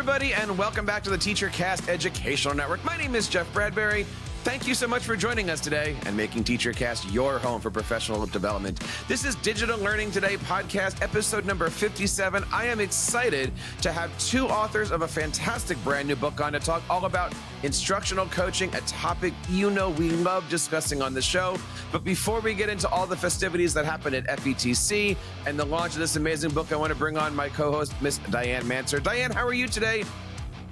everybody, and welcome back to the TeacherCast Educational Network. My name is Jeff Bradbury. Thank you so much for joining us today and making TeacherCast your home for professional development. This is Digital Learning Today podcast, episode number 57. I am excited to have two authors of a fantastic brand new book on to talk all about instructional coaching, a topic you know we love discussing on the show. But before we get into all the festivities that happened at FETC and the launch of this amazing book, I want to bring on my co-host, Miss Diane Manser. Diane, how are you today?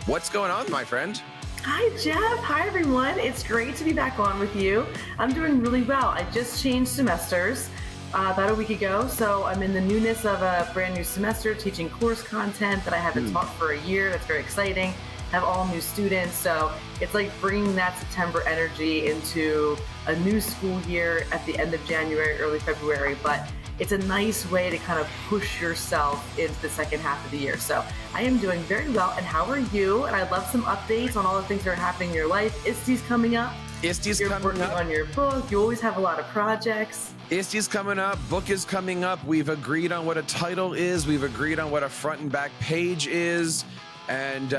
What's going on, my friend? Hi, Jeff. Hi, everyone. It's great to be back on with you. I'm doing really well. I just changed semesters about a week ago, so I'm in the newness of a brand new semester teaching course content that I haven't taught for a year. That's very exciting. Have all new students, so it's like bringing that September energy into a new school year at the end of January, early February, but it's a nice way to kind of push yourself into the second half of the year. So I am doing very well. And how are you? And I'd love some updates on all the things that are happening in your life. ISTE's coming up. You're working on your book. You always have a lot of projects. ISTE's coming up. Book is coming up. We've agreed on what a title is. We've agreed on what a front and back page is. And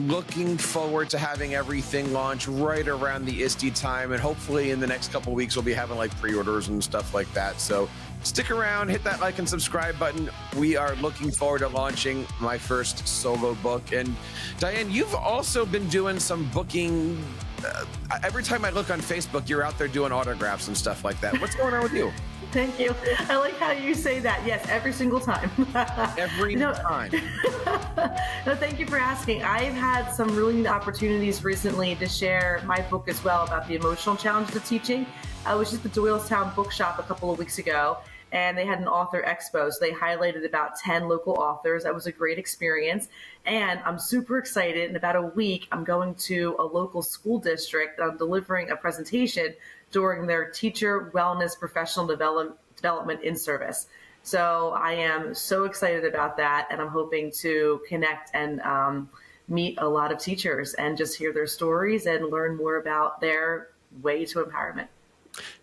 looking forward to having everything launch right around the ISTE time. And hopefully in the next couple of weeks, we'll be having like pre-orders and stuff like that. So stick around, hit that like and subscribe button. We are looking forward to launching my first solo book. And Diane, you've also been doing some booking. Every time I look on Facebook, you're out there doing autographs and stuff like that. What's going on with you? Thank you. I like how you say that. Yes, every single time. Every time. No, thank you for asking. I've had some really neat opportunities recently to share my book as well about the emotional challenges of teaching. I was just at the Doylestown Bookshop a couple of weeks ago, and they had an author expo. So they highlighted about 10 local authors. That was a great experience. And I'm super excited. In about a week, I'm going to a local school district. I'm delivering a presentation during their Teacher Wellness Professional Development in Service. So I am so excited about that. And I'm hoping to connect and meet a lot of teachers and just hear their stories and learn more about their way to empowerment.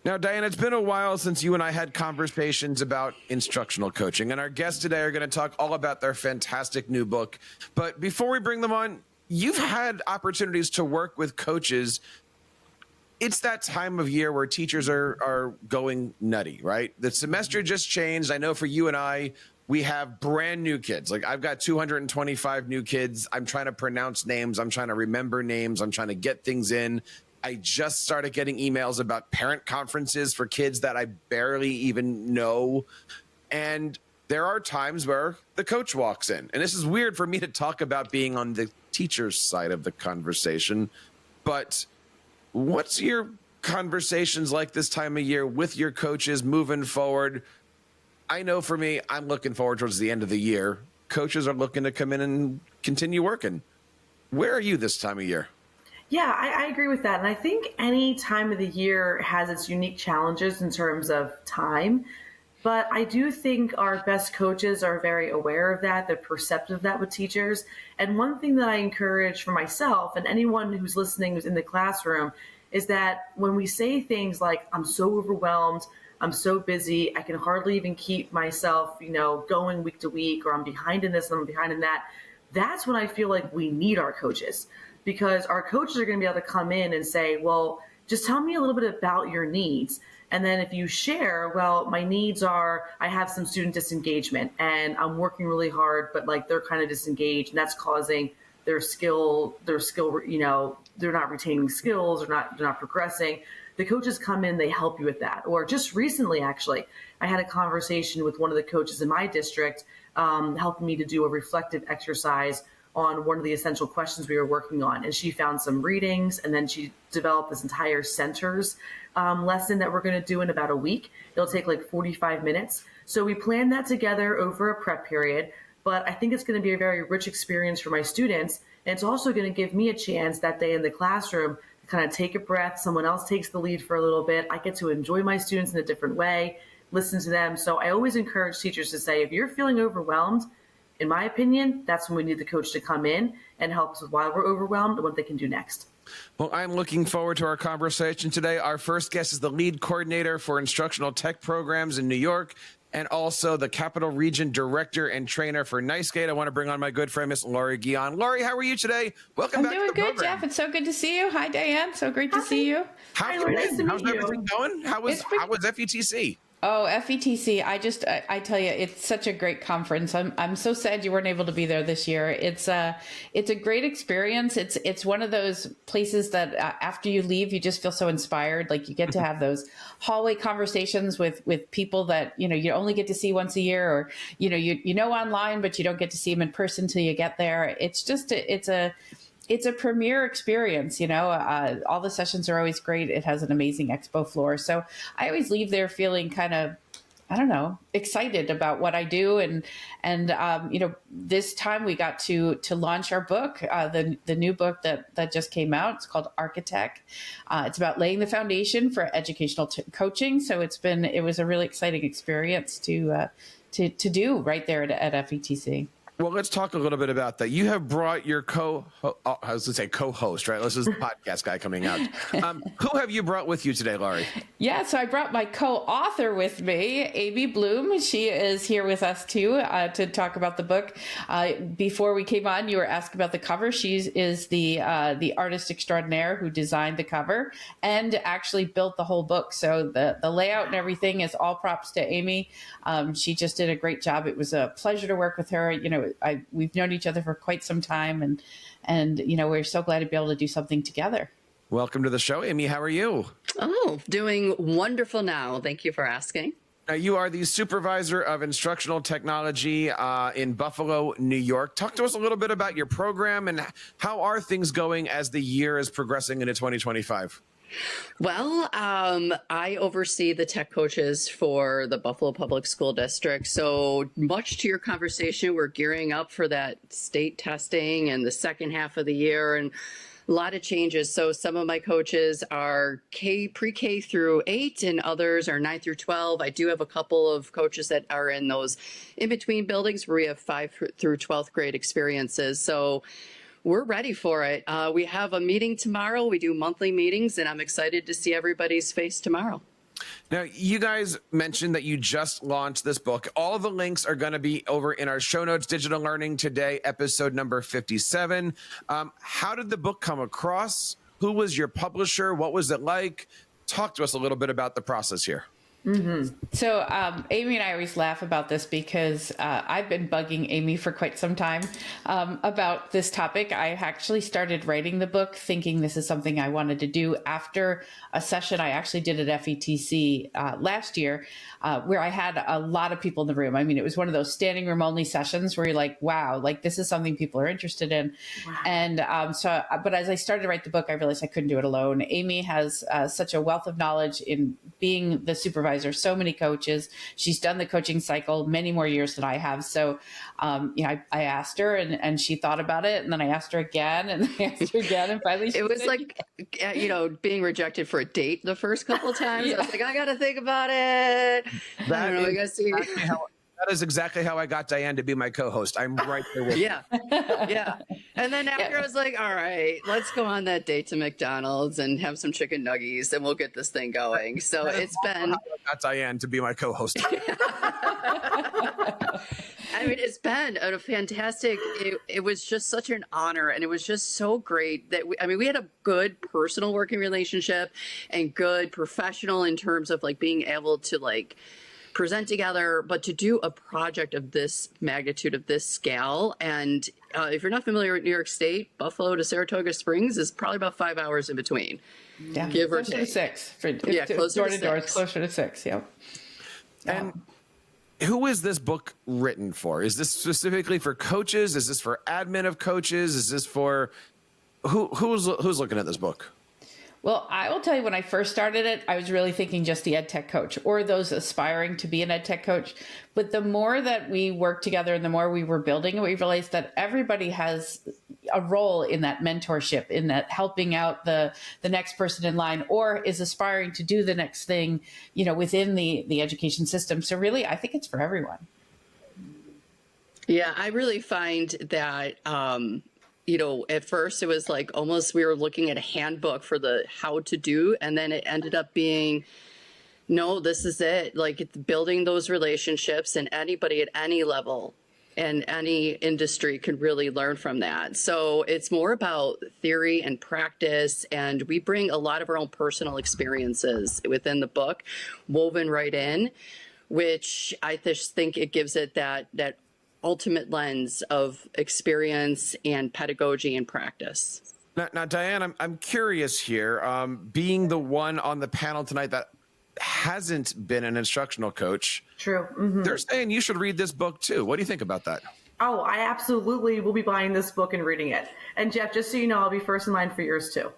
Now, Diane, it's been a while since you and I had conversations about instructional coaching, and our guests today are going to talk all about their fantastic new book. But before we bring them on, you've had opportunities to work with coaches. It's that time of year where teachers are going nutty, right? The semester just changed. I know for you and I, we have brand new kids. Like I've got 225 new kids. I'm trying to pronounce names. I'm trying to remember names. I'm trying to get things in. I just started getting emails about parent conferences for kids that I barely even know. And there are times where the coach walks in. And this is weird for me to talk about being on the teacher's side of the conversation. But what's your conversations like this time of year with your coaches moving forward? I know for me, I'm looking forward towards the end of the year. Coaches are looking to come in and continue working. Where are you this time of year? Yeah, I agree with that. And I think any time of the year has its unique challenges in terms of time. But I do think our best coaches are very aware of that. They're perceptive of that with teachers. And one thing that I encourage for myself and anyone who's listening who's in the classroom is that when we say things like, I'm so overwhelmed, I'm so busy, I can hardly even keep myself, going week to week, or I'm behind in this and I'm behind in that, that's when I feel like we need our coaches. Because our coaches are going to be able to come in and say, well, just tell me a little bit about your needs. And then if you share, well, my needs are, I have some student disengagement and I'm working really hard, but like they're kind of disengaged and that's causing their skill, they're not retaining skills or they're not progressing. The coaches come in, they help you with that. Or just recently, actually, I had a conversation with one of the coaches in my district, helping me to do a reflective exercise on one of the essential questions we were working on. And she found some readings, and then she developed this entire centers lesson that we're going to do in about a week. It'll take like 45 minutes. So we planned that together over a prep period, but I think it's going to be a very rich experience for my students. And it's also going to give me a chance that day in the classroom to kind of take a breath. Someone else takes the lead for a little bit. I get to enjoy my students in a different way, listen to them. So I always encourage teachers to say, if you're feeling overwhelmed, in my opinion, that's when we need the coach to come in and help us with why we're overwhelmed and what they can do next. Well, I'm looking forward to our conversation today. Our first guest is the lead coordinator for instructional tech programs in New York and also the Capital Region Director and Trainer for NiceGate. I want to bring on my good friend, Miss Laurie Guyon. Laurie, how are you today? Welcome back to the I'm doing good, program. Jeff. It's so good to see you. Hi, Diane. So great to see you. How Hi, you Laurie. Nice been? to meet How's you. everything going? How was FETC? Oh, FETC. I tell you, it's such a great conference. I'm so sad you weren't able to be there this year. It's a great experience. It's one of those places that after you leave, you just feel so inspired. Like you get to have those hallway conversations with people that, you only get to see once a year, or, you know, online, but you don't get to see them in person till you get there. It's a premier experience, all the sessions are always great. It has an amazing expo floor. So I always leave there feeling kind of, I don't know, excited about what I do. And this time we got to launch our book, the new book that just came out. It's called ArchiTech. It's about laying the foundation for educational coaching. So it was a really exciting experience to do right there at FETC. Well, let's talk a little bit about that. You have brought your co-host, right? This is the podcast guy coming out. Who have you brought with you today, Laurie? Yeah, so I brought my co-author with me, Aimee Bloom. She is here with us too to talk about the book. Before we came on, you were asked about the cover. She is the artist extraordinaire who designed the cover and actually built the whole book. So the layout and everything is all props to Aimee. She just did a great job. It was a pleasure to work with her. We've known each other for quite some time, and we're so glad to be able to do something together. Welcome to the show, Aimee. How are you? Oh, doing wonderful now. Thank you for asking. You are the supervisor of instructional technology in Buffalo, New York. Talk to us a little bit about your program and how are things going as the year is progressing into 2025? Well, I oversee the tech coaches for the Buffalo Public School District. So much to your conversation, we're gearing up for that state testing and the second half of the year, and a lot of changes. So some of my coaches are pre-K through 8 and others are 9 through 12. I do have a couple of coaches that are in those in-between buildings where we have 5 through 12th grade experiences. So we're ready for it. We have a meeting tomorrow. We do monthly meetings, and I'm excited to see everybody's face tomorrow. Now, you guys mentioned that you just launched this book. All of the links are going to be over in our show notes, Digital Learning Today, episode number 57. How did the book come across? Who was your publisher? What was it like? Talk to us a little bit about the process here. Mm-hmm. So Aimee and I always laugh about this because I've been bugging Aimee for quite some time about this topic. I actually started writing the book thinking this is something I wanted to do after a session I actually did at FETC last year where I had a lot of people in the room. I mean, it was one of those standing room only sessions where you're like, wow, like this is something people are interested in. Wow. And but as I started to write the book, I realized I couldn't do it alone. Aimee has such a wealth of knowledge in being the supervisor. So many coaches. She's done the coaching cycle many more years than I have. So, I asked her and she thought about it. And then I asked her again and I asked her again. And finally, it was like, being rejected for a date the first couple of times. Yeah. I was like, I got to think about it. I don't know. We got to see. That is exactly how I got Diane to be my co-host. I'm right there with you. Yeah. And then after I was like, all right, let's go on that date to McDonald's and have some chicken nuggies and we'll get this thing going. So it's been. I got Diane to be my co-host. I mean, it's been a fantastic, it was just such an honor and it was just so great that we had a good personal working relationship and good professional in terms of like being able to like present together, but to do a project of this magnitude, of this scale. And if you're not familiar with New York State, Buffalo to Saratoga Springs is probably about 5 hours in between. Yeah, give or take. take. 6. Closer door to to door, 6. it's closer to 6. Yep. And who is this book written for? Is this specifically for coaches? Is this for admin of coaches? Is this for who's looking at this book? Well, I will tell you, when I first started it, I was really thinking just the ed tech coach or those aspiring to be an ed tech coach. But the more that we worked together and the more we were building it, we realized that everybody has a role in that mentorship, in that helping out the next person in line, or is aspiring to do the next thing, within the education system. So really, I think it's for everyone. Yeah, I really find that, at first it was like almost we were looking at a handbook for the how to do, and then it ended up being No, this is it. Like it's building those relationships, and anybody at any level and any industry can really learn from that. So it's more about theory and practice. And we bring a lot of our own personal experiences within the book woven right in, which I just think it gives it that ultimate lens of experience and pedagogy and practice. Now, Diane, I'm curious here. Being the one on the panel tonight that hasn't been an instructional coach, True. Mm-hmm. they're saying you should read this book too. What do you think about that? Oh, I absolutely will be buying this book and reading it. And Jeff, just so you know, I'll be first in line for yours too.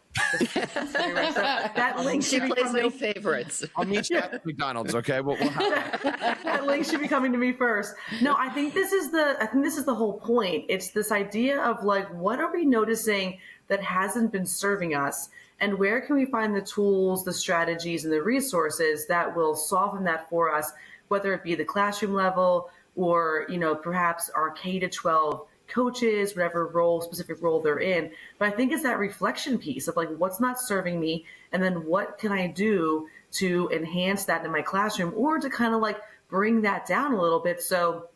That link She should be plays no coming. favorites. I'll meet you at McDonald's. Okay, we'll have that. That link should be coming to me first. No, I think this is the whole point. It's this idea of like, what are we noticing that hasn't been serving us, and where can we find the tools, the strategies, and the resources that will soften that for us, whether it be the classroom level or, perhaps our K to 12 coaches, whatever specific role they're in. But I think it's that reflection piece of like, what's not serving me, and then what can I do to enhance that in my classroom, or to kind of like bring that down a little bit, so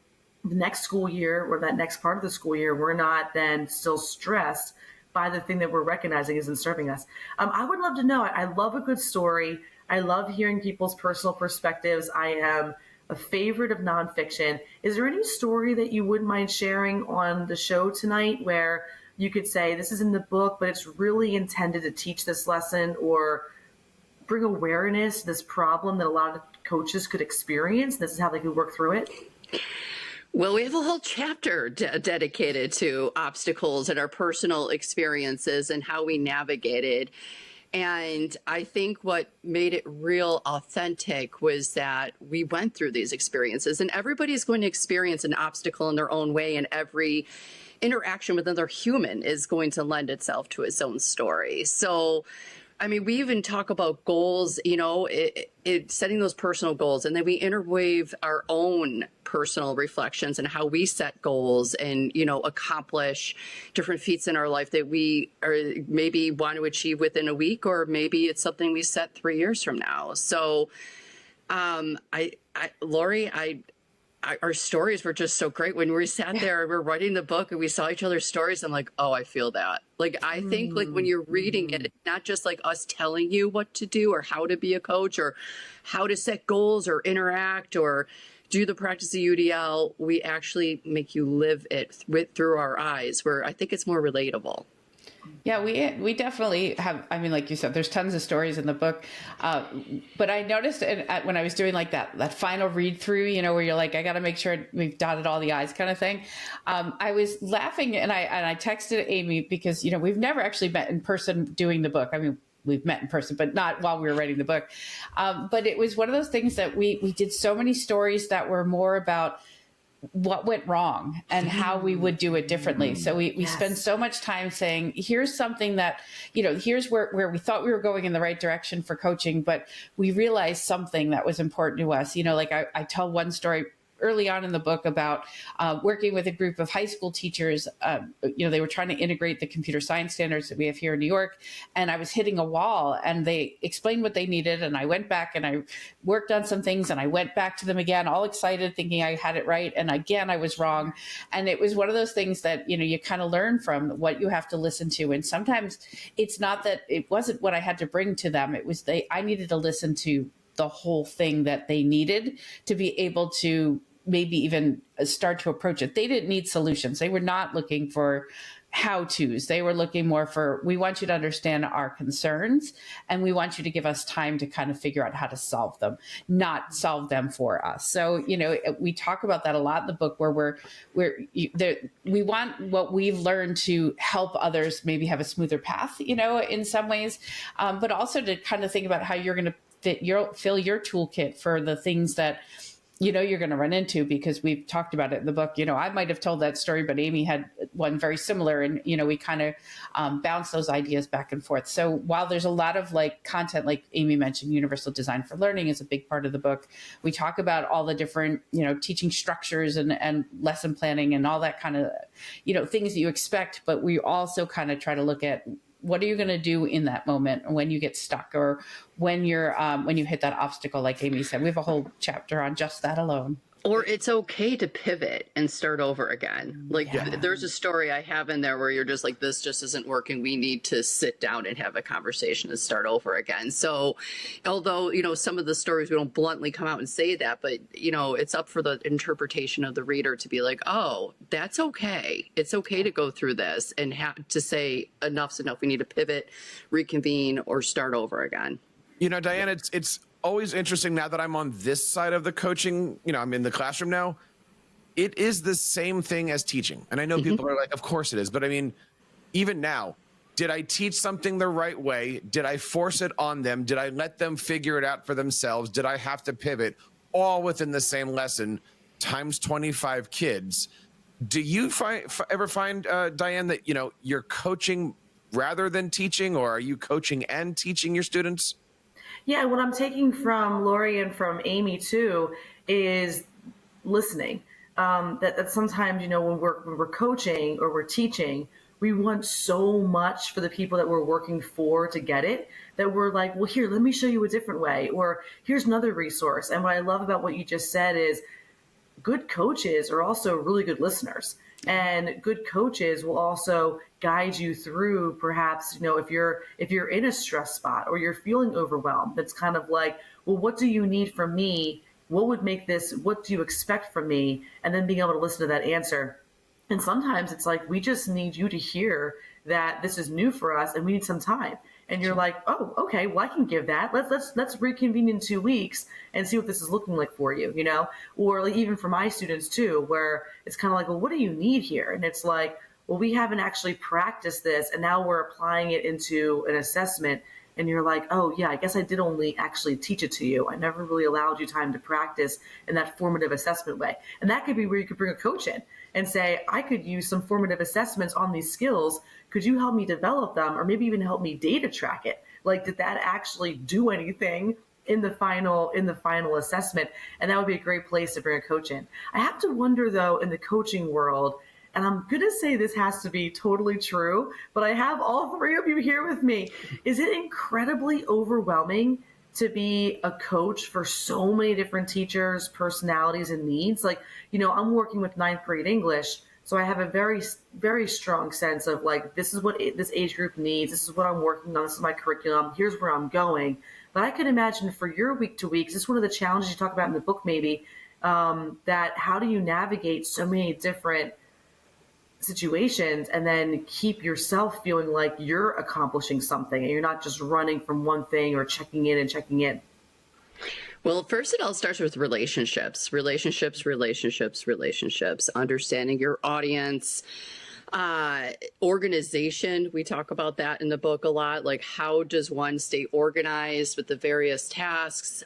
the next school year or that next part of the school year, we're not then still stressed by the thing that we're recognizing isn't serving us. I would love to know. I love a good story. I love hearing people's personal perspectives. I am a favorite of nonfiction. Is there any story that you wouldn't mind sharing on the show tonight where you could say, this is in the book, but it's really intended to teach this lesson or bring awareness to this problem that a lot of coaches could experience? This is how they could work through it. Well, we have a whole chapter dedicated to obstacles and our personal experiences and how we navigated. And I think what made it real authentic was that we went through these experiences, and everybody's going to experience an obstacle in their own way, and every interaction with another human is going to lend itself to its own story. So, I mean, we even talk about goals, setting those personal goals, and then we interweave our own personal reflections and how we set goals and, accomplish different feats in our life that we are maybe want to achieve within a week, or maybe it's something we set 3 years from now. So, Laurie, our stories were just so great. When we sat there and we're writing the book and we saw each other's stories, I'm like, oh, I feel that. Like, I think like when you're reading it, it's not just like us telling you what to do or how to be a coach or how to set goals or interact or do the practice of UDL. We actually make you live it through our eyes, where I think it's more relatable. Yeah, we definitely have. I mean, like you said, there's tons of stories in the book. But I noticed when I was doing like that final read through, where you're like, I got to make sure we've dotted all the I's kind of thing. I was laughing and I texted Aimee because, we've never actually met in person doing the book. I mean, we've met in person, but not while we were writing the book. But it was one of those things that we did so many stories that were more about what went wrong and how we would do it differently. So we spend so much time saying, here's something that, here's where we thought we were going in the right direction for coaching, but we realized something that was important to us. Like I tell one story early on in the book about working with a group of high school teachers. They were trying to integrate the computer science standards that we have here in New York. And I was hitting a wall, and they explained what they needed. And I went back and I worked on some things, and I went back to them again, all excited, thinking I had it right. And again, I was wrong. And it was one of those things that, you kind of learn from what you have to listen to. And sometimes it's not that it wasn't what I had to bring to them. It was I needed to listen to the whole thing that they needed to be able to maybe even start to approach it. They didn't need solutions. They were not looking for how-tos. They were looking more for, we want you to understand our concerns, and we want you to give us time to kind of figure out how to solve them, not solve them for us. So, we talk about that a lot in the book, where we want what we've learned to help others maybe have a smoother path, in some ways, but also to kind of think about how you're going to fill your toolkit for the things that you're going to run into, because we've talked about it in the book. I might have told that story, but Aimee had one very similar, and, we kind of bounce those ideas back and forth. So while there's a lot of content, like Aimee mentioned, universal design for learning is a big part of the book. We talk about all the different, teaching structures and lesson planning and all that kind of, things that you expect, but we also kind of try to look at what are you going to do in that moment when you get stuck, or when you hit that obstacle, like Aimee said? We have a whole chapter on just that alone. Or it's okay to pivot and start over again. Like there's a story I have in there where you're just like, this just isn't working. We need to sit down and have a conversation and start over again. So although, some of the stories, we don't bluntly come out and say that, but, it's up for the interpretation of the reader to be like, oh, that's okay. It's okay to go through this and have to say enough's enough. We need to pivot, reconvene, or start over again. Diane, it's always interesting now that I'm on this side of the coaching, I'm in the classroom now. It is the same thing as teaching. And I know people are like, of course it is. But I mean, even now, did I teach something the right way? Did I force it on them? Did I let them figure it out for themselves? Did I have to pivot? All within the same lesson times 25 kids. Do you ever find, Diane, that, you're coaching rather than teaching, or are you coaching and teaching your students? Yeah, what I'm taking from Laurie and from Aimee too is listening. That sometimes, when we're coaching or we're teaching, we want so much for the people that we're working for to get it, that we're like, well, here, let me show you a different way, or here's another resource. And what I love about what you just said is good coaches are also really good listeners. And good coaches will also guide you through, perhaps, if you're in a stress spot or you're feeling overwhelmed. It's kind of like, well, what do you need from me? What would make this? What do you expect from me? And then being able to listen to that answer. And sometimes it's like, we just need you to hear that this is new for us and we need some time. And you're like, oh, okay, well, I can give that. Let's reconvene in 2 weeks and see what this is looking like for you, Or like even for my students too, where it's kind of like, well, what do you need here? And it's like, well, we haven't actually practiced this, and now we're applying it into an assessment. And you're like, oh yeah, I guess I did only actually teach it to you. I never really allowed you time to practice in that formative assessment way. And that could be where you could bring a coach in and say, I could use some formative assessments on these skills. Could you help me develop them, or maybe even help me data track it? Like, did that actually do anything in the final assessment? And that would be a great place to bring a coach in. I have to wonder though, in the coaching world, and I'm going to say this has to be totally true, but I have all three of you here with me. Is it incredibly overwhelming to be a coach for so many different teachers, personalities, and needs? Like, I'm working with 9th grade English, so I have a very, very strong sense of like, this is what this age group needs. This is what I'm working on. This is my curriculum. Here's where I'm going. But I could imagine for your week to week, this is one of the challenges you talk about in the book, maybe, that how do you navigate so many different situations and then keep yourself feeling like you're accomplishing something and you're not just running from one thing or checking in and checking in? Well, first it all starts with relationships, understanding your audience, organization. We talk about that in the book a lot. Like, how does one stay organized with the various tasks?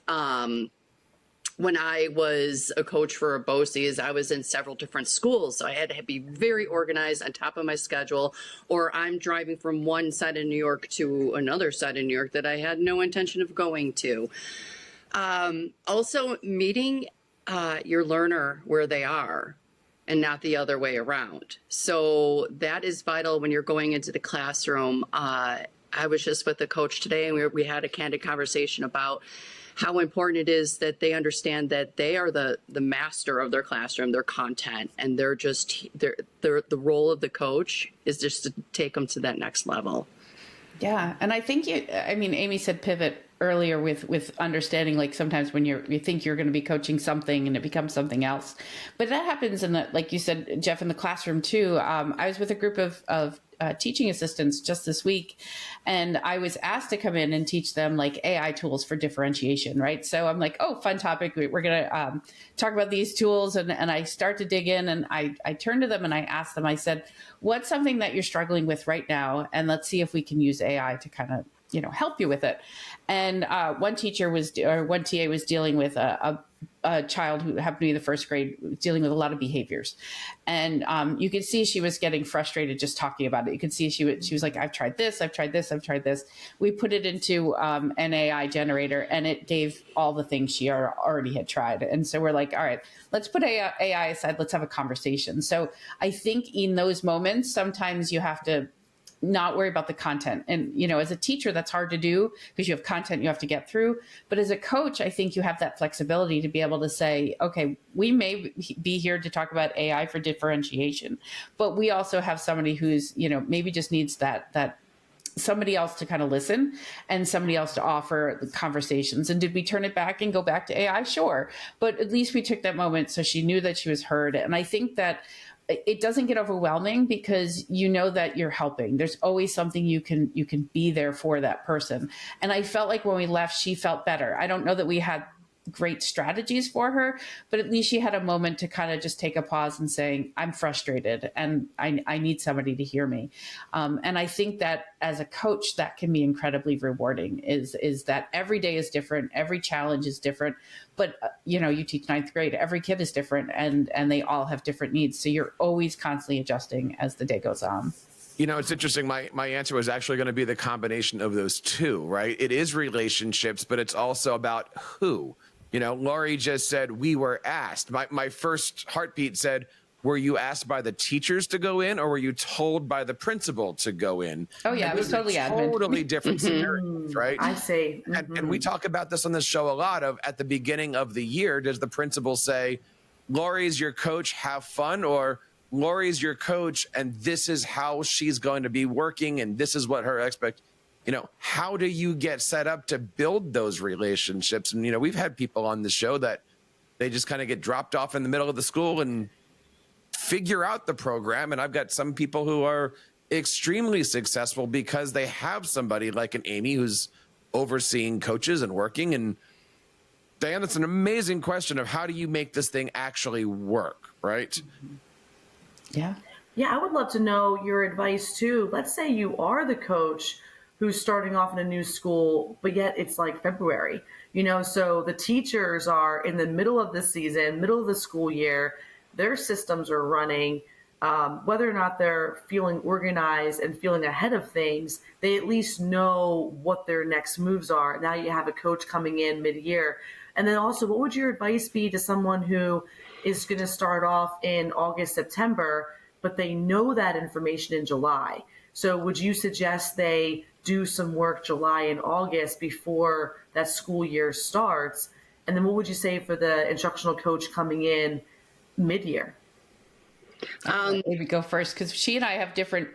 When I was a coach for BOCES, I was in several different schools. So I had to be very organized, on top of my schedule, or I'm driving from one side of New York to another side of New York that I had no intention of going to. Also, meeting your learner where they are and not the other way around. So that is vital when you're going into the classroom. I was just with a coach today, and we had a candid conversation about how important it is that they understand that they are the master of their classroom, their content, and they're the role of the coach is just to take them to that next level. Yeah. And I think Aimee said pivot earlier with understanding, like sometimes when you think you're going to be coaching something and it becomes something else, but that happens like you said, Jeff, in the classroom too. I was with a group of teaching assistants just this week, and I was asked to come in and teach them like AI tools for differentiation, right? So I'm like, oh, fun topic. We're going to talk about these tools. And I start to dig in, and I turn to them and I ask them, I said, what's something that you're struggling with right now? And let's see if we can use AI to kind of, help you with it. And one TA was dealing with a child who happened to be in the first grade, dealing with a lot of behaviors. And you could see she was getting frustrated just talking about it. You could see she was like, I've tried this. We put it into an AI generator, and it gave all the things she already had tried. And so we're like, all right, let's put AI aside. Let's have a conversation. So I think in those moments, sometimes you have to not worry about the content. And, you know, as a teacher, that's hard to do because you have content you have to get through. But as a coach, I think you have that flexibility to be able to say, okay, we may be here to talk about AI for differentiation, but we also have somebody who's, you know, maybe just needs that somebody else to kind of listen and somebody else to offer the conversations. And did we turn it back and go back to AI? Sure. But at least we took that moment so she knew that she was heard. And I think that it doesn't get overwhelming because you know that you're helping. There's always something you can be there for that person. And I felt like when we left, she felt better. I don't know that we had great strategies for her, but at least she had a moment to kind of just take a pause and saying, I'm frustrated and I need somebody to hear me. And I think that as a coach, that can be incredibly rewarding, is that every day is different. Every challenge is different. But, you know, you teach ninth grade, every kid is different and they all have different needs. So you're always constantly adjusting as the day goes on. You know, it's interesting. My answer was actually going to be the combination of those two, right? It is relationships, but it's also about who. You know, Laurie just said, we were asked. My first heartbeat said, were you asked by the teachers to go in or were you told by the principal to go in? Oh, yeah, it was totally admin. Totally different scenarios, right? I see. And we talk about this on the show a lot of at the beginning of the year, does the principal say, Laurie's your coach, have fun, or Laurie's your coach and this is how she's going to be working and this is what her you know, how do you get set up to build those relationships? And, you know, we've had people on the show that they just kind of get dropped off in the middle of the school and figure out the program. And I've got some people who are extremely successful because they have somebody like an Aimee who's overseeing coaches and working. And Diane, it's an amazing question of how do you make this thing actually work, right? Yeah. Yeah, I would love to know your advice too. Let's say you are the coach who's starting off in a new school, but yet it's like February, you know, so the teachers are in the middle of the season, middle of the school year, their systems are running. Whether or not they're feeling organized and feeling ahead of things, they at least know what their next moves are. Now you have a coach coming in mid-year. And then also, what would your advice be to someone who is going to start off in August, September, but they know that information in July? So would you suggest they do some work July and August before that school year starts? And then what would you say for the instructional coach coming in mid-year? Maybe go first, because she and I have different,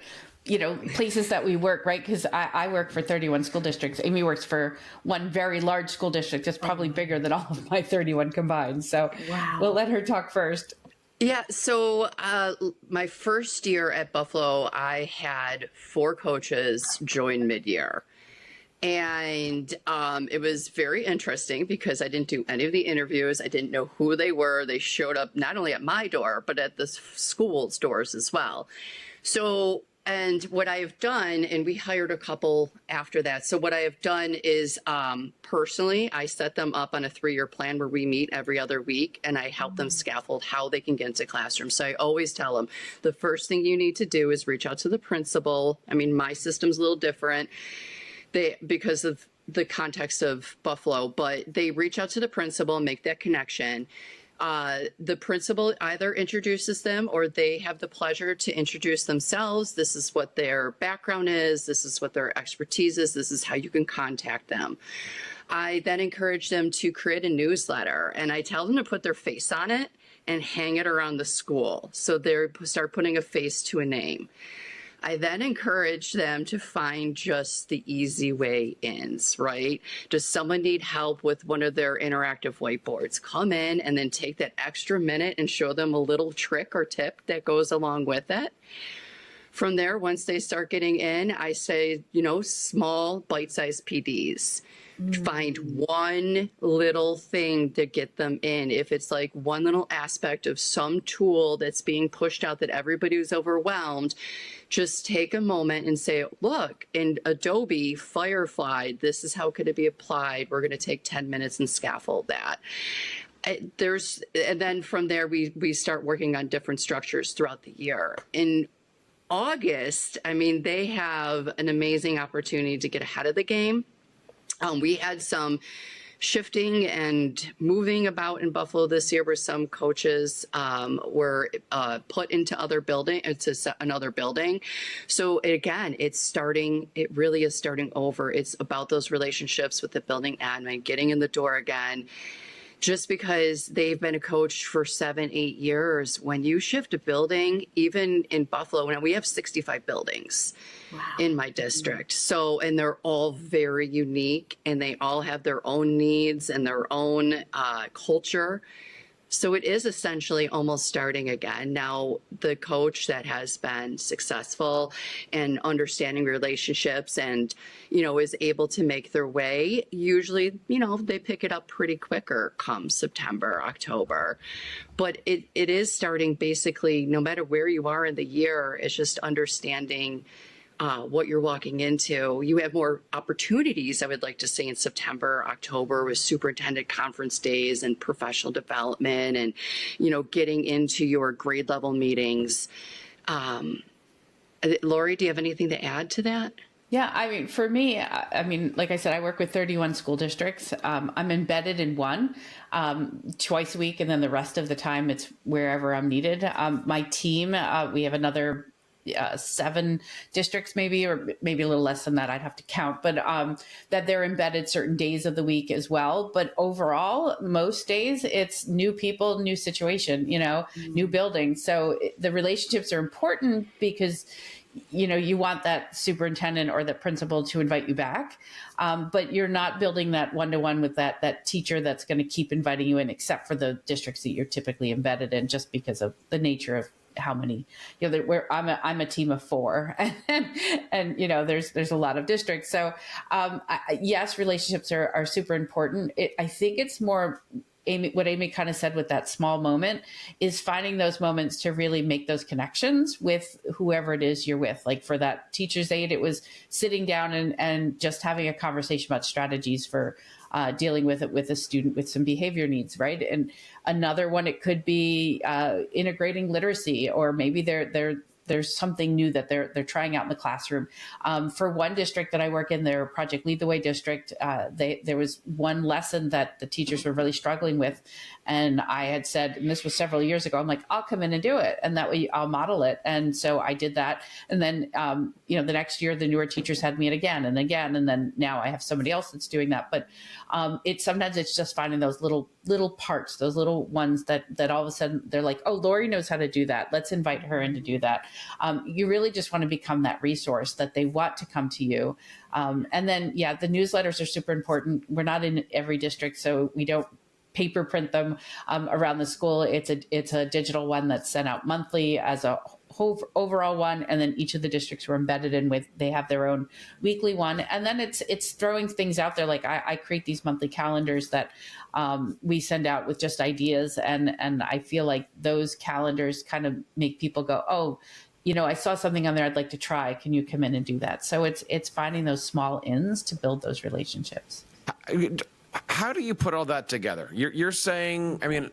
you know, places that we work, right? Because I work for 31 school districts. Aimee works for one very large school district that's probably bigger than all of my 31 combined. So Wow. We'll let her talk first. Yeah, so my first year at Buffalo, I had 4 coaches join mid-year. And it was very interesting because I didn't do any of the interviews. I didn't know who they were. They showed up not only at my door, but at the school's doors as well. So, and what I have done, and we hired a couple after that. So what I have done is personally, I set them up on a 3-year plan where we meet every other week and I help them scaffold how they can get into classrooms. So I always tell them the first thing you need to do is reach out to the principal. I mean, my system's a little different because of the context of Buffalo, but they reach out to the principal and make that connection. The principal either introduces them or they have the pleasure to introduce themselves. This is what their background is. This is what their expertise is. This is how you can contact them. I then encourage them to create a newsletter and I tell them to put their face on it and hang it around the school. So they start putting a face to a name. I then encourage them to find just the easy way ins, right? Does someone need help with one of their interactive whiteboards? Come in and then take that extra minute and show them a little trick or tip that goes along with it. From there, once they start getting in, I say, you know, small bite-sized PDs. Find one little thing to get them in. If it's like one little aspect of some tool that's being pushed out that everybody was overwhelmed, just take a moment and say, look, in Adobe Firefly, this is how could it be applied. We're going to take 10 minutes and scaffold that. And then from there, we start working on different structures throughout the year. In August, I mean, they have an amazing opportunity to get ahead of the game. We had some shifting and moving about in Buffalo this year, where some coaches were put into another building. So again, it really is starting over. It's about those relationships with the building admin, getting in the door again. Just because they've been a coach for 7-8 years, when you shift a building, even in Buffalo, now we have 65 buildings in my district. So, and they're all very unique, and they all have their own needs and their own culture. So it is essentially almost starting again. Now, the coach that has been successful in understanding relationships and, is able to make their way, usually, they pick it up pretty quicker come September, October. But it is starting basically, no matter where you are in the year, it's just understanding what you're walking into. You have more opportunities, I would like to say, in September, October, with superintendent conference days and professional development and, getting into your grade level meetings. Laurie, do you have anything to add to that? Yeah, for me, like I said, I work with 31 school districts. I'm embedded in one twice a week, and then the rest of the time it's wherever I'm needed. My team, we have another 7 districts, maybe, or maybe a little less than that. I'd have to count, but that they're embedded certain days of the week as well. But overall, most days it's new people, new situation, new building. So the relationships are important because you want that superintendent or that principal to invite you back. But you're not building that one-to-one with that teacher that's going to keep inviting you in, except for the districts that you're typically embedded in, just because of the nature of how many, I'm a team of 4 and there's a lot of districts. So yes, relationships are super important. I think it's more Aimee, what Aimee kind of said with that small moment is finding those moments to really make those connections with whoever it is you're with. Like for that teacher's aide, it was sitting down and just having a conversation about strategies for dealing with it with a student with some behavior needs, right? And another one, it could be integrating literacy, or maybe there's something new that they're trying out in the classroom. For one district that I work in, their Project Lead the Way district, there was one lesson that the teachers were really struggling with. And I had said, and this was several years ago, I'm like, I'll come in and do it. And that way I'll model it. And so I did that. And then, the next year, the newer teachers had me in again and again. And then now I have somebody else that's doing that. But sometimes it's just finding those little parts, those little ones that all of a sudden they're like, oh, Laurie knows how to do that. Let's invite her in to do that. You really just want to become that resource that they want to come to you. And then, the newsletters are super important. We're not in every district, so we don't paper print them around the school. It's a digital one that's sent out monthly as a whole overall one, and then each of the districts we're embedded in with, they have their own weekly one. And then it's throwing things out there. Like I create these monthly calendars that we send out with just ideas, and I feel like those calendars kind of make people go, oh, I saw something on there I'd like to try. Can you come in and do that? So it's finding those small ins to build those relationships. How do you put all that together? You're saying, I've been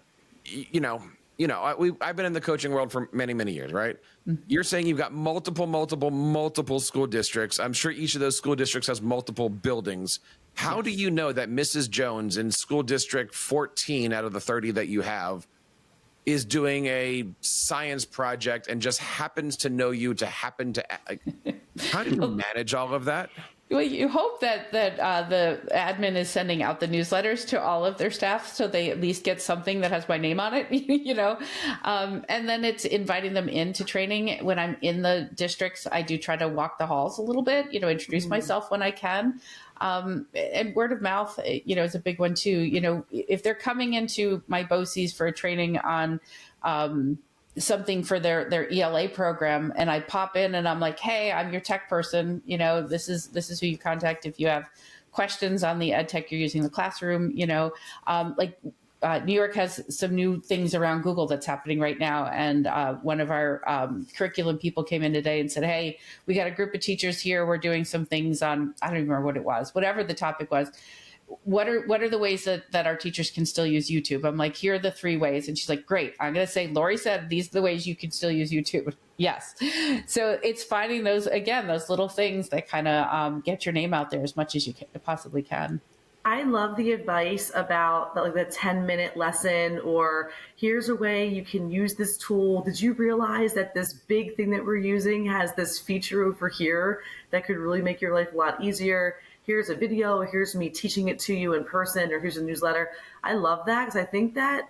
in the coaching world for many, many years, right? Mm-hmm. You're saying you've got multiple school districts. I'm sure each of those school districts has multiple buildings. How do you know that Mrs. Jones in school district 14 out of the 30 that you have is doing a science project and just happens to know you to happen to, how do you manage all of that? Well, you hope that the admin is sending out the newsletters to all of their staff, so they at least get something that has my name on it, and then it's inviting them into training. When I'm in the districts, I do try to walk the halls a little bit, introduce myself when I can. And word of mouth, is a big one too. If they're coming into my BOCES for a training on something for their ELA program, and I pop in and I'm like, hey, I'm your tech person. This is who you contact if you have questions on the ed tech you're using in the classroom. New York has some new things around Google that's happening right now. And one of our curriculum people came in today and said, hey, we got a group of teachers here. We're doing some things on, I don't even remember what it was, whatever the topic was. What are the ways that our teachers can still use YouTube? I'm like, here are the 3 ways. And she's like, great. I'm going to say, Laurie said, these are the ways you can still use YouTube. Yes. So it's finding those little things that kind of get your name out there as much as you possibly can. I love the advice about the 10-minute lesson, or here's a way you can use this tool. Did you realize that this big thing that we're using has this feature over here that could really make your life a lot easier? Here's a video, here's me teaching it to you in person, or here's a newsletter. I love that because I think that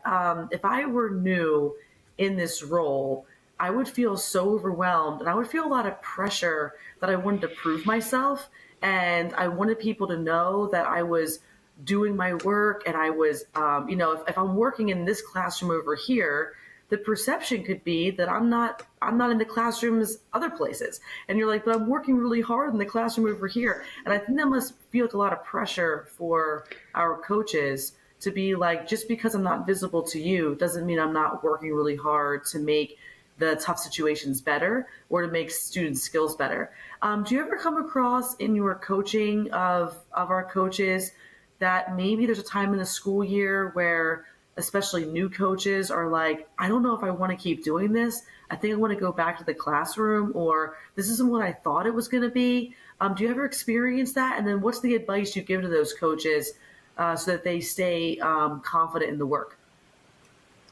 if I were new in this role, I would feel so overwhelmed and I would feel a lot of pressure that I wanted to prove myself. And I wanted people to know that I was doing my work and I was, if I'm working in this classroom over here, the perception could be that I'm not in the classrooms other places. And you're like, but I'm working really hard in the classroom over here. And I think that must feel like a lot of pressure for our coaches to be like, just because I'm not visible to you doesn't mean I'm not working really hard to make the tough situations better or to make students' skills better. Do you ever come across in your coaching of our coaches that maybe there's a time in the school year where especially new coaches are like, I don't know if I want to keep doing this. I think I want to go back to the classroom, or this isn't what I thought it was going to be. Do you ever experience that? And then what's the advice you give to those coaches so that they stay confident in the work?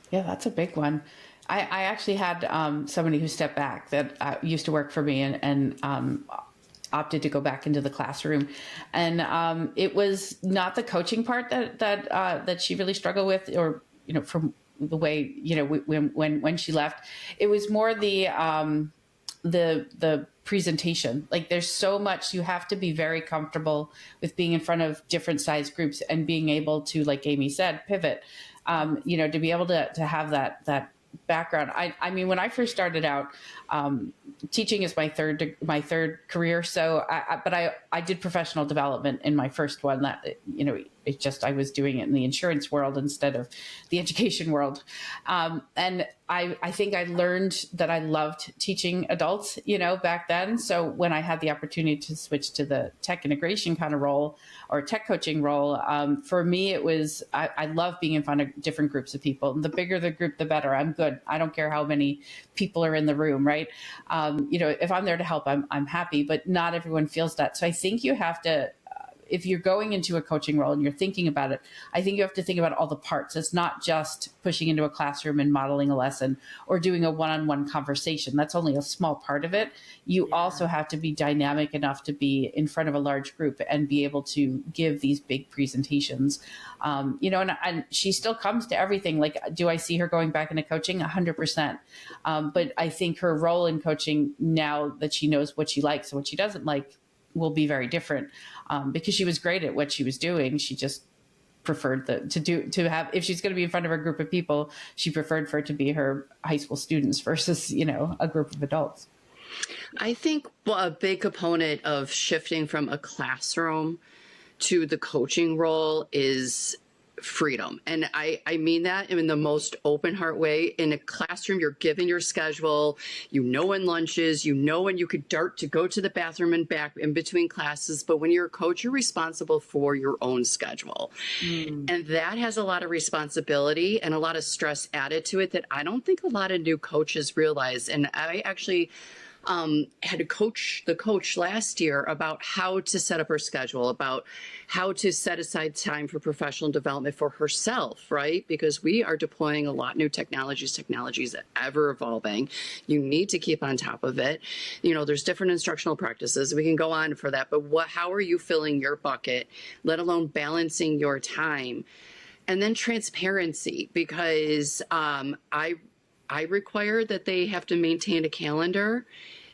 Yeah, that's a big one. I actually had somebody who stepped back that used to work for me and opted to go back into the classroom, and it was not the coaching part that she really struggled with, or from the way when she left, it was more the presentation. Like, there's so much, you have to be very comfortable with being in front of different size groups and being able to, like Aimee said, pivot. To be able to have that background. I mean, when I first started out, teaching is my third career. So, I did professional development in my first one. That it's just I was doing it in the insurance world instead of the education world, and I think I learned that I loved teaching adults, back then. So when I had the opportunity to switch to the tech integration kind of role or tech coaching role, for me, it was, I love being in front of different groups of people. And the bigger the group, the better. I'm good. I don't care how many people are in the room, right? If I'm there to help, I'm happy, but not everyone feels that. So I think you have to, if you're going into a coaching role and you're thinking about it, I think you have to think about all the parts. It's not just pushing into a classroom and modeling a lesson or doing a one-on-one conversation. That's only a small part of it. You also have to be dynamic enough to be in front of a large group and be able to give these big presentations. And she still comes to everything. Like, do I see her going back into coaching? 100%. But I think her role in coaching, now that she knows what she likes and what she doesn't like, will be very different, because she was great at what she was doing. She just preferred to have, if she's going to be in front of a group of people, she preferred for it to be her high school students versus, a group of adults. I think a big component of shifting from a classroom to the coaching role is freedom. And I mean that in the most open heart way. In a classroom, you're given your schedule, when lunches, when you could dart to go to the bathroom and back in between classes. But when you're a coach, you're responsible for your own schedule. And that has a lot of responsibility and a lot of stress added to it that I don't think a lot of new coaches realize. And I actually had to coach the coach last year about how to set up her schedule, about how to set aside time for professional development for herself, right? Because we are deploying a lot new technologies ever evolving. You need to keep on top of it. There's different instructional practices. We can go on for that, but how are you filling your bucket, let alone balancing your time? And then transparency, because I require that they have to maintain a calendar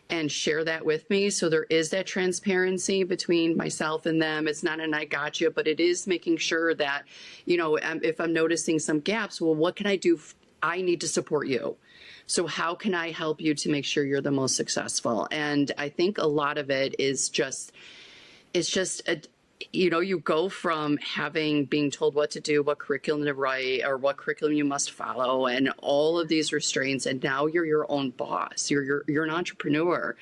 and share that with me. So there is that transparency between myself and them. It's not an I got you, but it is making sure that, if I'm noticing some gaps, well, what can I do? I need to support you. So how can I help you to make sure you're the most successful? And I think a lot of it is you go from being told what to do, what curriculum to write, or what curriculum you must follow, and all of these restraints. And now you're your own boss. You're an entrepreneur,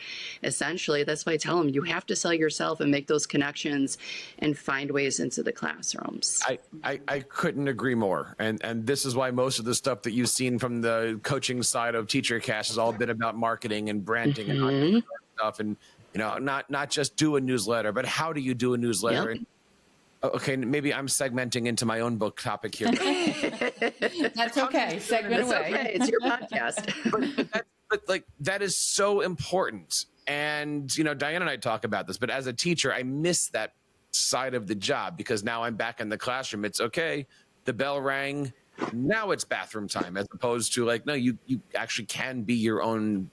essentially. That's why I tell them you have to sell yourself and make those connections and find ways into the classrooms. I couldn't agree more. And this is why most of the stuff that you've seen from the coaching side of TeacherCast has all been about marketing and branding and stuff. And not just do a newsletter, but how do you do a newsletter? Yep. Okay, maybe I'm segmenting into my own book topic here. That's okay. Segment It's away. okay. It's your podcast. But like that is so important. And Diane and I talk about this, but as a teacher, I miss that side of the job because now I'm back in the classroom. It's okay. The bell rang. Now it's bathroom time, as opposed to like, no, you actually can be your own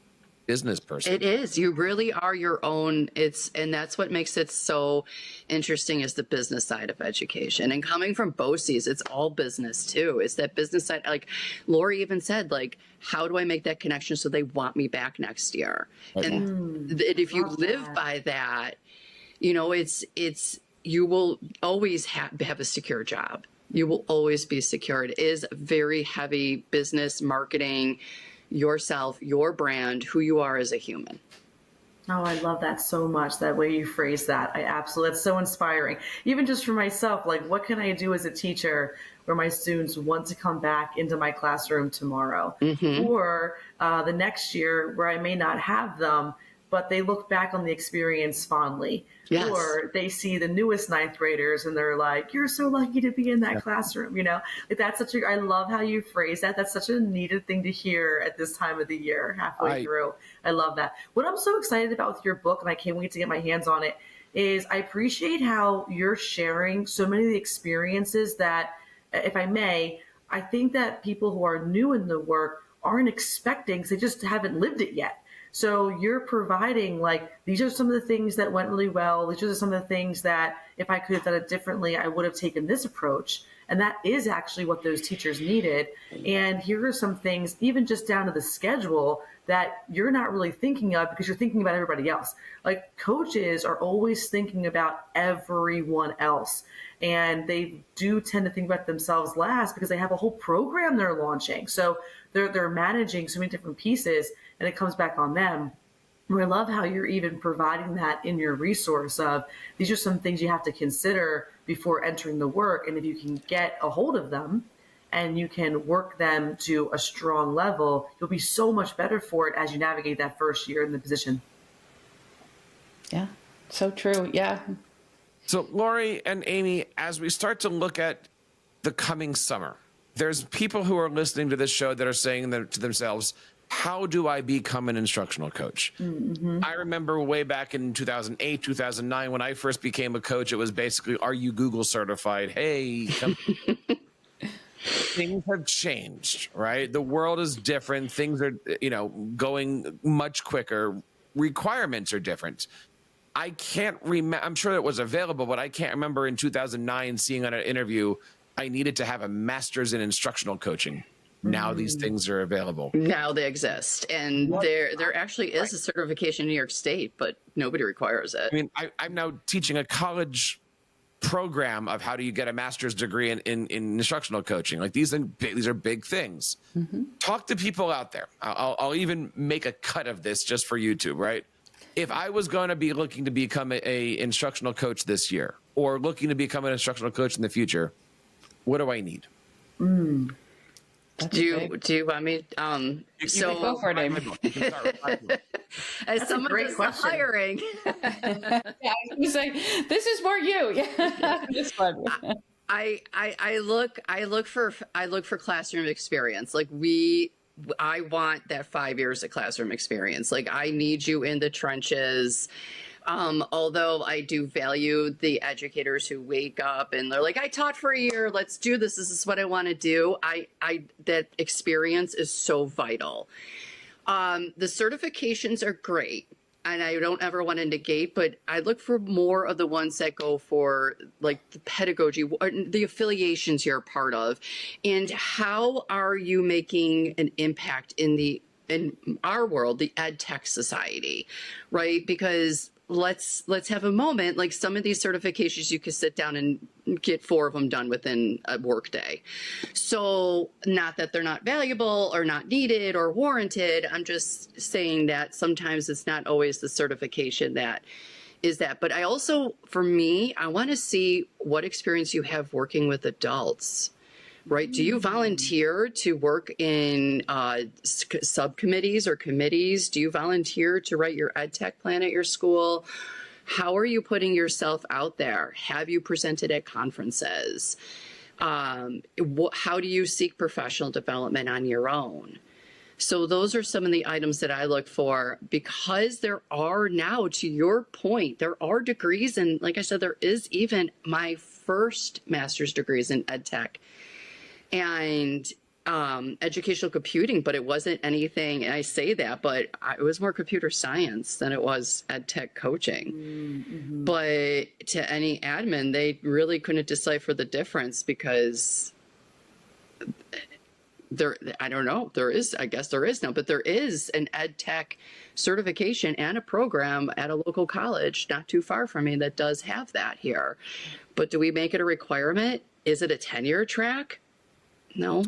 business person. It is. You really are your own. And that's what makes it so interesting is the business side of education. And coming from BOCES, it's all business too. It's that business side. Like Laurie even said, like, how do I make that connection so they want me back next year? Okay. And if you live by that, you will always have a secure job. You will always be secure. It is very heavy business, marketing, yourself, your brand, who you are as a human. Oh, I love that so much, that way you phrase that. That's so inspiring. Even just for myself, like what can I do as a teacher where my students want to come back into my classroom tomorrow? Or the next year where I may not have them, but they look back on the experience fondly. Yes. Or they see the newest ninth graders and they're like, you're so lucky to be in that classroom. Like that's I love how you phrase that. That's such a needed thing to hear at this time of the year, halfway through. I love that. What I'm so excited about with your book, and I can't wait to get my hands on it, is I appreciate how you're sharing so many of the experiences that, if I may, I think that people who are new in the work aren't expecting because they just haven't lived it yet. So you're providing like, these are some of the things that went really well. These are some of the things that if I could have done it differently, I would have taken this approach. And that is actually what those teachers needed. And here are some things, even just down to the schedule, that you're not really thinking of because you're thinking about everybody else. Like coaches are always thinking about everyone else. And they do tend to think about themselves last because they have a whole program they're launching. So they're managing so many different pieces, and it comes back on them. And I love how you're even providing that in your resource of these are some things you have to consider before entering the work. And if you can get a hold of them and you can work them to a strong level, you'll be so much better for it as you navigate that first year in the position. Yeah, so true. Yeah. So Laurie and Aimee, as we start to look at the coming summer, there's people who are listening to this show that are saying to themselves, how do I become an instructional coach? Mm-hmm. I remember way back in 2008, 2009, when I first became a coach, it was basically, are you Google certified? Hey, things have changed, right? The world is different. Things are, going much quicker. Requirements are different. I can't remember, I'm sure it was available, but I can't remember in 2009 seeing on an interview, I needed to have a master's in instructional coaching. Now these things are available. Now they exist. And there actually is a certification in New York State, but nobody requires it. I mean, I'm now teaching a college program of how do you get a master's degree in instructional coaching. Like these are big things. Mm-hmm. Talk to people out there. I'll even make a cut of this just for YouTube, right? If I was going to be looking to become a instructional coach this year or looking to become an instructional coach in the future, what do I need? Do you want me? So go for it, Aimee. As someone who's hiring, yeah, I was like, this is for you. Yeah, this one. I look for classroom experience. Like I want that 5 years of classroom experience. Like I need you in the trenches. Although I do value the educators who wake up and they're like, I taught for a year, let's do this. This is what I want to do. That experience is so vital. The certifications are great. And I don't ever want to negate, but I look for more of the ones that go for like the pedagogy, or the affiliations you're a part of, and how are you making an impact in our world, the ed tech society, right? Because let's have a moment. Like some of these certifications, you could sit down and get 4 of them done within a workday. So not that they're not valuable or not needed or warranted. I'm just saying that sometimes it's not always the certification that is that. But I also, for me, I want to see what experience you have working with adults. Right? Do you volunteer to work in subcommittees or committees? Do you volunteer to write your ed tech plan at your school? How are you putting yourself out there? Have you presented at conferences? How do you seek professional development on your own? So those are some of the items that I look for, because there are now, to your point, there are degrees. And like I said, there is even my first master's degrees in ed tech and educational computing, but it wasn't anything, and I say that, but it was more computer science than it was ed tech coaching. Mm-hmm. But to any admin, they really couldn't decipher the difference, because I don't know, I guess there is now, but there is an ed tech certification and a program at a local college not too far from me that does have that here. But do we make it a requirement? Is it a tenure track? No.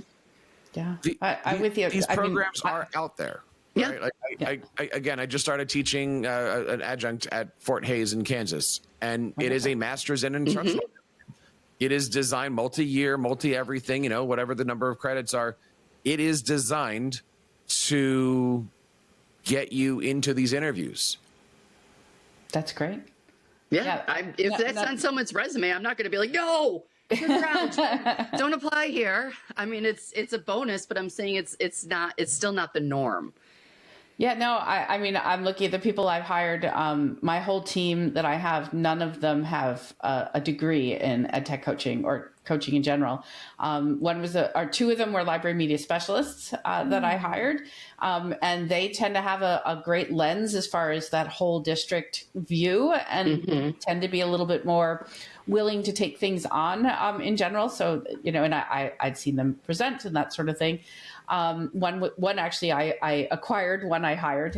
Yeah, I'm with you. These programs are out there. Right? Yeah. I just started teaching an adjunct at Fort Hays in Kansas, and it is a master's in instructional. Mm-hmm. It is designed multi-year, multi-everything, whatever the number of credits are. It is designed to get you into these interviews. That's great. Yeah. If that's on someone's resume, I'm not going to be like, no, you're out. Don't apply here. I mean, it's a bonus, but I'm saying it's still not the norm. Yeah, no, I mean, I'm looking at the people I've hired. My whole team that I have, none of them have a degree in ed tech coaching or coaching in general. Two of them were library media specialists that I hired. And they tend to have a great lens as far as that whole district view, and tend to be a little bit more willing to take things on in general. So, and I'd seen them present and that sort of thing. One actually I acquired, one I hired,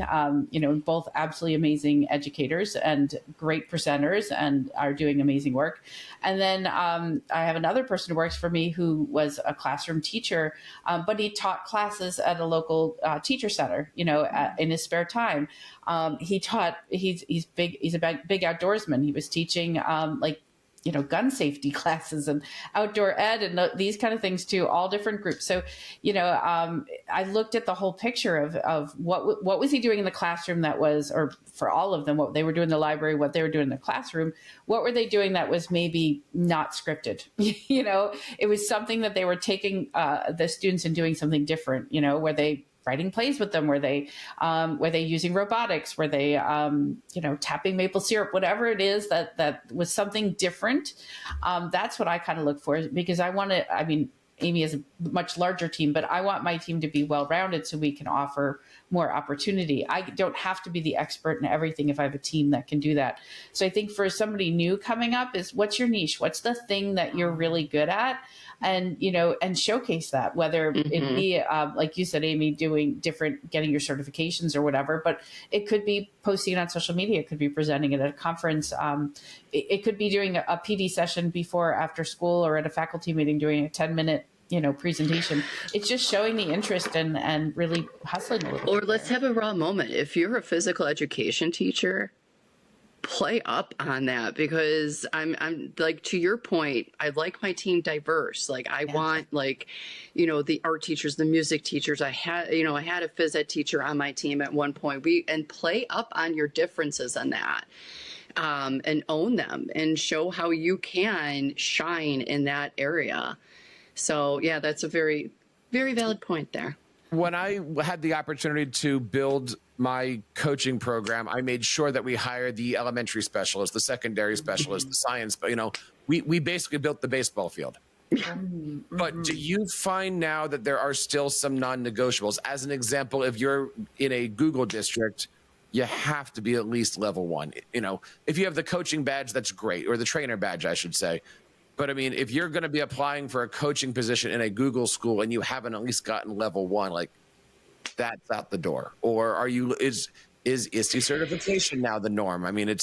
both absolutely amazing educators and great presenters and are doing amazing work. And then I have another person who works for me who was a classroom teacher, but he taught classes at a local teacher center, in his spare time. He's big. He's a big outdoorsman. He was teaching gun safety classes and outdoor ed and these kind of things to all different groups. So, I looked at the whole picture of what was he doing in the classroom that was, or for all of them, what they were doing in the library, what they were doing in the classroom, what were they doing that was maybe not scripted? It was something that they were taking the students and doing something different, where they writing plays with them, were they using robotics, were they tapping maple syrup, whatever it is that was something different. That's what I kind of look for, because Aimee is a much larger team, but I want my team to be well-rounded so we can offer more opportunity. I don't have to be the expert in everything if I have a team that can do that. So I think for somebody new coming up is, what's your niche? What's the thing that you're really good at? And, and showcase that, whether it be, like you said, Aimee, doing getting your certifications or whatever, but it could be posting it on social media. It could be presenting it at a conference. It could be doing a PD session before, after school, or at a faculty meeting, doing a 10-minute presentation. It's just showing the interest and really hustling a little bit. Or let's have a raw moment. If you're a physical education teacher, play up on that, because I'm like, to your point, I like my team diverse. Like I want the art teachers, the music teachers. I had a phys ed teacher on my team at one point. And play up on your differences on that. And own them and show how you can shine in that area. So yeah, that's a very, very valid point there. When I had the opportunity to build my coaching program, I made sure that we hired the elementary specialist, the secondary specialist, the science, we basically built the baseball field. But do you find now that there are still some non-negotiables? As an example, if you're in a Google district, you have to be at least level 1. If you have the coaching badge, that's great, or the trainer badge, I should say. But I mean, if you're going to be applying for a coaching position in a Google school and you haven't at least gotten level 1, like, that's out the door. Or is ISTE certification now the norm? I mean,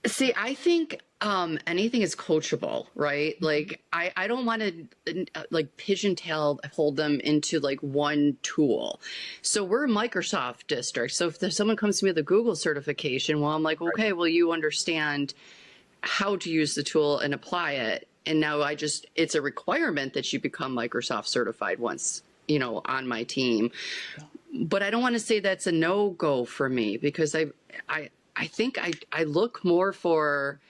See, I think anything is coachable, right? Like, I don't want to pigeon-tail hold them into one tool. So we're a Microsoft district. So if someone comes to me with a Google certification, well, I'm like, okay, well, you understand how to use the tool and apply it. And now it's a requirement that you become Microsoft certified once, on my team. But I don't want to say that's a no-go for me, because I think I look more for,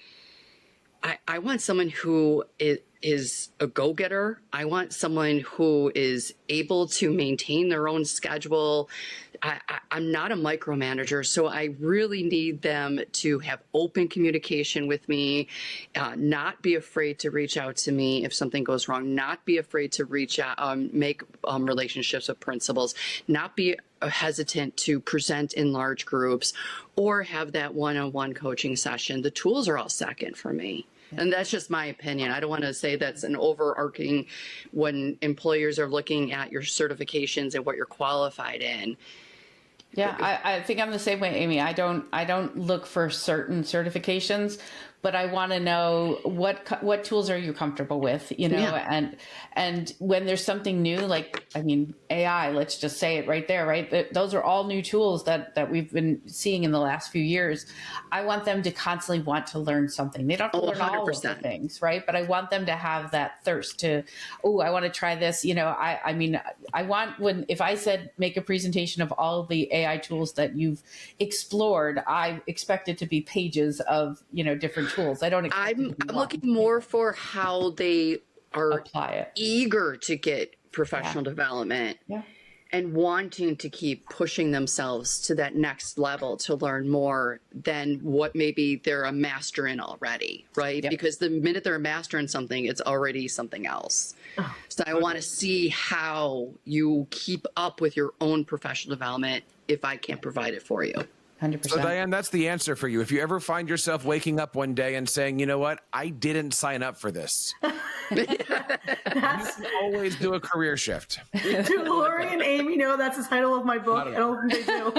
I want someone who is a go-getter. I want someone who is able to maintain their own schedule. I'm not a micromanager, so I really need them to have open communication with me, not be afraid to reach out to me if something goes wrong, not be afraid to reach out, make relationships with principals, not be hesitant to present in large groups or have that one-on-one coaching session. The tools are all second for me. And that's just my opinion. I don't want to say that's an overarching when employers are looking at your certifications and what you're qualified in. Yeah, I think I'm the same way, Aimee. I don't look for certain certifications, but I want to know what tools are you comfortable with, and when there's something new, like, I mean, AI, let's just say it right there, right? Those are all new tools that we've been seeing in the last few years. I want them to constantly want to learn something. They don't have to learn all of the things, right? But I want them to have that thirst to, I want to try this. I mean, I want if I said make a presentation of all the AI tools that you've explored, I expect it to be pages of, different tools. I don't. I'm looking more for how they are apply it. Eager to get professional development and wanting to keep pushing themselves to that next level to learn more than what maybe they're a master in already, right? Yep. Because the minute they're a master in something, it's already something else. So I want to see how you keep up with your own professional development if I can't provide it for you. 100%. So Diane, that's the answer for you. If you ever find yourself waking up one day and saying, you know what, I didn't sign up for this. You can always do a career shift. Do Laurie and Aimee know that's the title of my book? I don't think they do.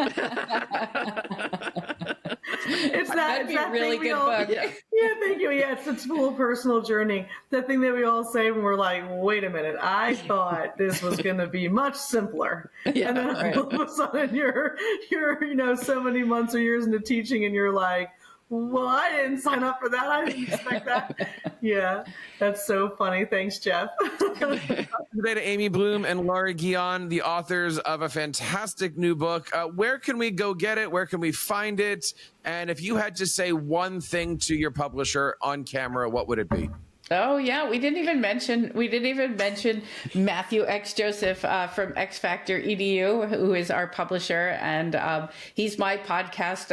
That'd be a really good book. Yeah, thank you. Yeah, it's full of personal journey. That thing that we all say when we're like, wait a minute, I thought this was going to be much simpler. Yeah, and then all of a sudden you're so many months or years into teaching and you're like, well, I didn't sign up for that. I didn't expect that. Yeah, that's so funny. Thanks, Jeff. Today to Aimee Bloom and Laurie Guyon, the authors of a fantastic new book. Where can we go get it? Where can we find it? And if you had to say one thing to your publisher on camera, what would it be? Oh yeah, we didn't even mention Matthew X Joseph from X Factor EDU, who is our publisher, and he's my podcast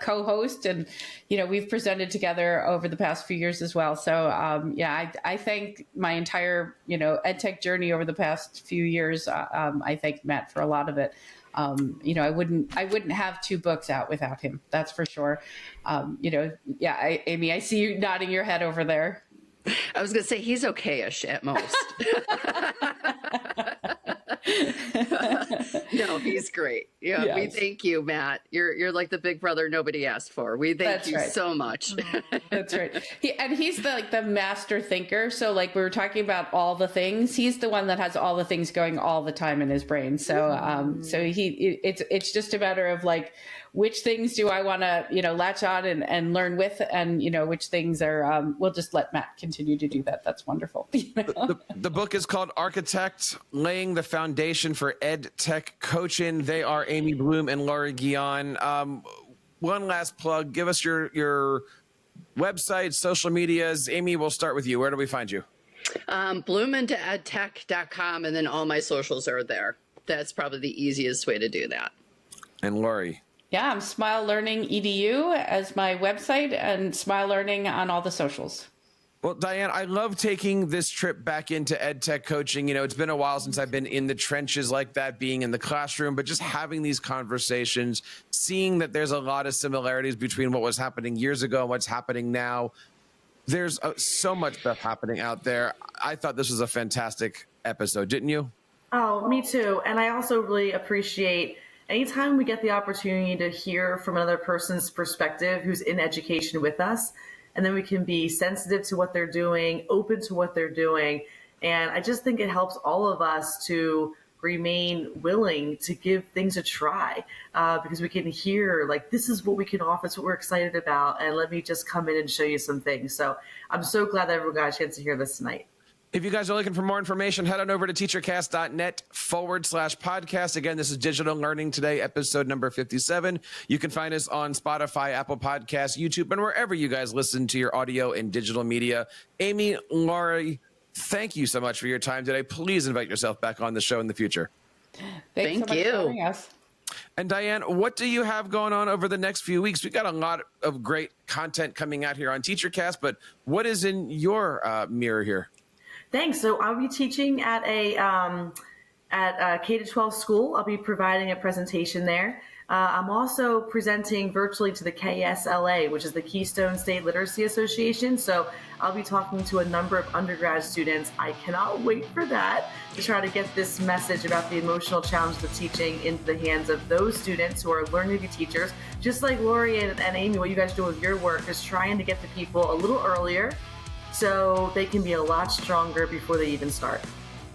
co-host, and we've presented together over the past few years as well. So I thank my entire EdTech journey over the past few years. I thank Matt for a lot of it. I wouldn't have two books out without him. That's for sure. Aimee, I see you nodding your head over there. I was going to say he's okay-ish at most. No, he's great. Yeah, yes. We thank you, Matt. You're like the big brother nobody asked for. We thank you so much. That's right. He's the master thinker. So like we were talking about all the things, he's the one that has all the things going all the time in his brain. So it's just a matter of like, which things do I want to, latch on and learn with, and, which things are, we'll just let Matt continue to do that. That's wonderful. The book is called ArchiTech, Laying the Foundation for EdTech Coaching. They are Aimee Bloom and Laurie Guyon. One last plug. Give us your website, social medias. Aimee, we'll start with you. Where do we find you? bloomintoedtech.com, and then all my socials are there. That's probably the easiest way to do that. And Laurie? Yeah, I'm Smile Learning EDU as my website, and Smile Learning on all the socials. Well, Diane, I love taking this trip back into EdTech coaching. It's been a while since I've been in the trenches like that, being in the classroom, but just having these conversations, seeing that there's a lot of similarities between what was happening years ago and what's happening now. There's so much stuff happening out there. I thought this was a fantastic episode, didn't you? Oh, me too. And I also really appreciate anytime we get the opportunity to hear from another person's perspective who's in education with us, and then we can be sensitive to what they're doing, open to what they're doing. And I just think it helps all of us to remain willing to give things a try, because we can hear, like, this is what we can offer, it's what we're excited about, and let me just come in and show you some things. So I'm so glad that everyone got a chance to hear this tonight. If you guys are looking for more information, head on over to teachercast.net/podcast. Again, this is Digital Learning Today, episode number 57. You can find us on Spotify, Apple Podcasts, YouTube, and wherever you guys listen to your audio and digital media. Aimee, Laurie, thank you so much for your time today. Please invite yourself back on the show in the future. Thanks so much for having us. And Diane, what do you have going on over the next few weeks? We've got a lot of great content coming out here on TeacherCast, but what is in your mirror here? Thanks. So I'll be teaching at a K-12 school. I'll be providing a presentation there. I'm also presenting virtually to the KSLA, which is the Keystone State Literacy Association. So I'll be talking to a number of undergrad students. I cannot wait for that, to try to get this message about the emotional challenges of teaching into the hands of those students who are learning to be teachers. Just like Laurie and Aimee, what you guys do with your work is trying to get to people a little earlier so they can be a lot stronger before they even start.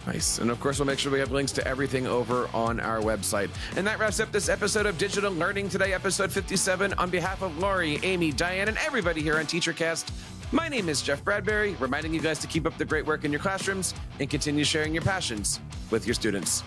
Nice. And of course, we'll make sure we have links to everything over on our website. And that wraps up this episode of Digital Learning Today, episode 57. On behalf of Laurie, Aimee, Diane, and everybody here on TeacherCast, my name is Jeff Bradbury, reminding you guys to keep up the great work in your classrooms and continue sharing your passions with your students.